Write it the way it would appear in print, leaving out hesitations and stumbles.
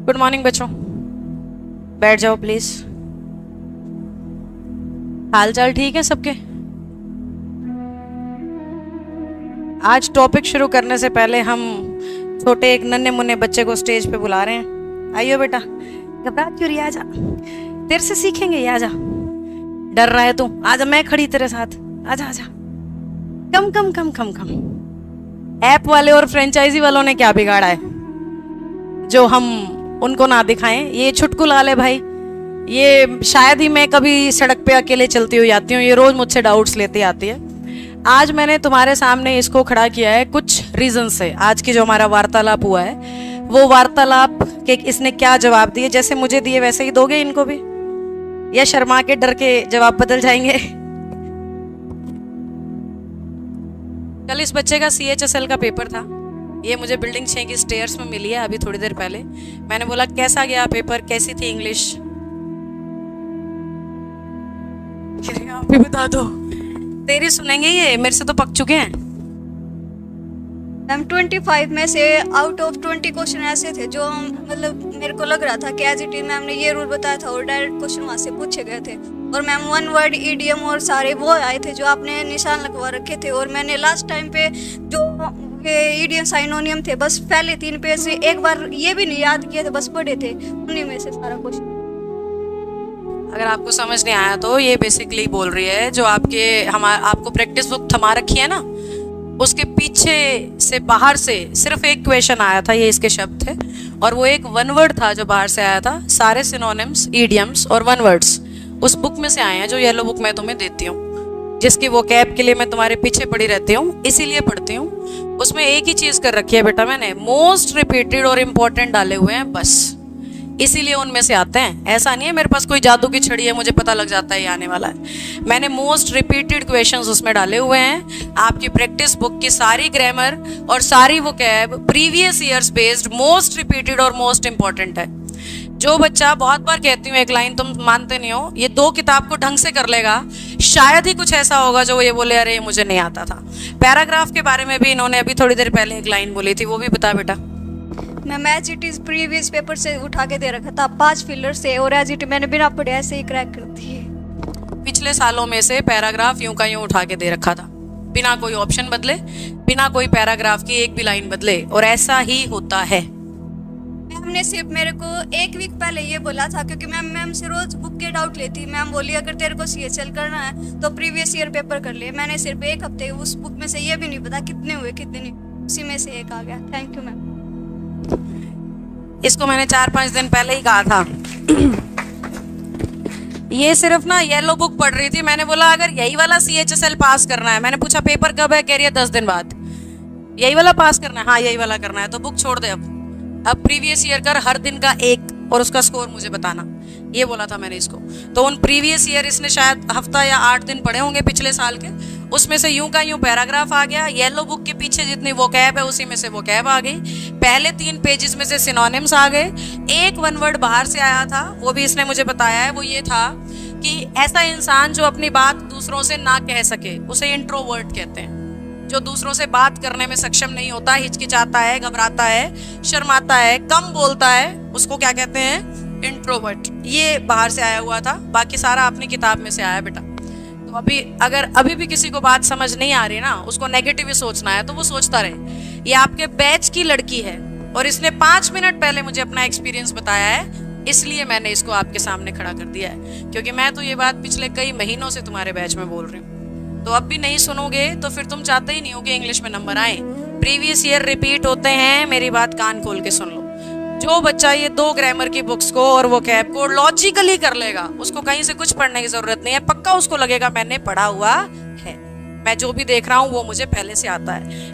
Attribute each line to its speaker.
Speaker 1: Good morning बच्चों, बैठ जाओ प्लीज। हाल चाल ठीक है सबके? आज टॉपिक शुरू करने से पहले हम छोटे एक नन्हे मुन्ने बच्चे को स्टेज पे बुला रहे हैं। आइयो बेटा, घबरा क्यों रही है? आजा, तेरे से सीखेंगे ये। आजा, डर रहा है तू? आजा, मैं खड़ी तेरे साथ। आजा आजा, कम कम कम कम कम। ऐप वाले और फ्रेंचाइजी वालों ने क्या बिगाड़ा है जो हम उनको ना दिखाएं? ये छुटकू लाल है भाई, ये शायद ही मैं कभी सड़क पे अकेले चलती हुई आती हूँ, ये रोज मुझसे डाउट्स लेती आती है। आज मैंने तुम्हारे सामने इसको खड़ा किया है कुछ रीजन से। आज की जो हमारा वार्तालाप हुआ है वो वार्तालाप के इसने क्या जवाब दिए, जैसे मुझे दिए वैसे ही दोगे इनको भी, या शर्मा के डर के जवाब बदल जाएंगे? कल इस बच्चे का CHSL का पेपर था। ये मुझे बिल्डिंग 6 की स्टेयर्स में मिली है अभी थोड़ी देर पहले। मैंने बोला कैसा गया पेपर, कैसी थी इंग्लिश? आप भी बता दो, तेरी सुनेंगे ये, मेरे से तो पक चुके हैं।
Speaker 2: मैम 25 में से आउट ऑफ 20 क्वेश्चन ऐसे थे जो मतलब मेरे को लग रहा था कि एज इट इज मैम ने ये रूल बताया था और डायरेक्ट क्वेश्चन वहाँ से पूछे गए थे। और मैम वन वर्ड ईडीएम और सारे वो आए थे जो आपने निशान लगवा रखे थे। और मैंने लास्ट टाइम पे जो ईडीएम साइनोनियम थे बस पहले 3 पेज से एक बार ये भी नहीं याद किए थे, बस पढ़े थे, उन्हीं में से सारा क्वेश्चन।
Speaker 1: अगर आपको समझ नहीं आया तो ये बेसिकली बोल रही है जो आपको प्रैक्टिस बुक थमा रखी है ना, उसके पीछे से बाहर से सिर्फ एक क्वेश्चन आया था, ये इसके शब्द थे, और वो एक वन वर्ड था जो बाहर से आया था। सारे सिनोनिम्स, ईडियम्स और वन वर्ड्स उस बुक में से आए हैं जो येलो बुक मैं तुम्हें देती हूँ, जिसकी वो कैब के लिए मैं तुम्हारे पीछे पड़ी रहती हूँ, इसीलिए पढ़ती हूँ। उसमें एक ही चीज कर रखी है बेटा, मैंने मोस्ट रिपीटेड और इम्पोर्टेंट डाले हुए हैं बस, इसीलिए उनमें से आते हैं। ऐसा नहीं है मेरे पास कोई जादू की छड़ी है मुझे पता लग जाता है ये आने वाला है। मैंने मोस्ट रिपीटेड क्वेश्चंस उसमें डाले हुए हैं। आपकी प्रैक्टिस बुक की सारी ग्रामर और सारी वो cab previous years based most repeated और मोस्ट इंपॉर्टेंट है। जो बच्चा, बहुत बार कहती हूँ एक लाइन, तुम मानते नहीं हो, ये 2 किताब को ढंग से कर लेगा, शायद ही कुछ ऐसा होगा जो ये बोले अरे मुझे नहीं आता था। पैराग्राफ के बारे में भी इन्होंने अभी थोड़ी देर पहले एक लाइन बोली थी, वो भी बता बेटा।
Speaker 2: Ma'am as it is previous paper से उठा के दे रखा था 5 फिलर से, और एज इट मैंने बिना पढ़े ऐसे ही क्रैक कर दिए।
Speaker 1: पिछले सालों में से पैराग्राफ यूं का यूं उठा के दे रखा था, बिना कोई ऑप्शन बदले, बिना कोई पैराग्राफ की एक भी लाइन बदले, और ऐसा ही होता है।
Speaker 2: मैम ने सिर्फ मेरे को 1 वीक पहले ये बोला था, क्योंकि मैम से रोज बुक के डाउट लेती। मैम बोली अगर तेरे को CHL करना है तो प्रीवियस ईयर पेपर कर ले। मैंने सिर्फ 1 हफ्ते उस बुक में से ये भी नहीं पता कितने हुए कितने नहीं, उसी में से एक आ गया। Thank you ma'am.
Speaker 1: इसको मैंने 4-5 दिन पहले ही कहा था। ये सिर्फ ना येलो बुक पढ़ रही थी। मैंने बोला अगर यही वाला CHSL पास करना है, मैंने पूछा पेपर कब है, कह रही है 10 दिन बाद। यही वाला पास करना है? हाँ यही वाला करना है, तो बुक छोड़ दे अब प्रीवियस ईयर कर, हर दिन का 1 और उसका स्कोर मुझे बताना, ये बोला था मैंने इसको। तो उन प्रीवियस ईयर इसने शायद हफ्ता या 8 दिन पढ़े होंगे पिछले साल के, उसमें से यूं का यूं पैराग्राफ आ गया। येलो बुक के पीछे जितनी वो कैब है उसी में से वो कैब आ गई। पहले 3 पेजेस में से सिनोनिम्स आ गए। एक वन वर्ड बाहर से आया था, वो भी इसने मुझे बताया है, वो ये था कि ऐसा इंसान जो अपनी बात दूसरों से ना कह सके उसे इंट्रोवर्ट कहते हैं। जो दूसरों से बात करने में सक्षम नहीं होता, हिचकिचाता है, घबराता है, शर्माता है, कम बोलता है, उसको क्या कहते हैं? इंट्रोवर्ट। ये बाहर से आया हुआ था, बाकी सारा अपनी किताब में से आया बेटा। तो अभी भी किसी को बात समझ नहीं आ रही ना, उसको नेगेटिव ही सोचना है तो वो सोचता रहे। ये आपके बैच की लड़की है और इसने 5 मिनट पहले मुझे अपना एक्सपीरियंस बताया है, इसलिए मैंने इसको आपके सामने खड़ा कर दिया है, क्योंकि मैं तो ये बात पिछले कई महीनों से तुम्हारे बैच में बोल रही हूँ। तो अब भी नहीं सुनोगे तो फिर तुम चाहते ही नहीं हो कि इंग्लिश में नंबर आए। प्रीवियस ईयर रिपीट होते हैं, मेरी बात कान खोल के सुन लो। जो बच्चा ये 2 ग्रामर की बुक्स को और वो कैब को लॉजिकली कर लेगा, उसको कहीं से कुछ पढ़ने की जरूरत नहीं है, पक्का उसको लगेगा मैंने पढ़ा हुआ है, मैं जो भी देख रहा हूँ वो मुझे पहले से आता है।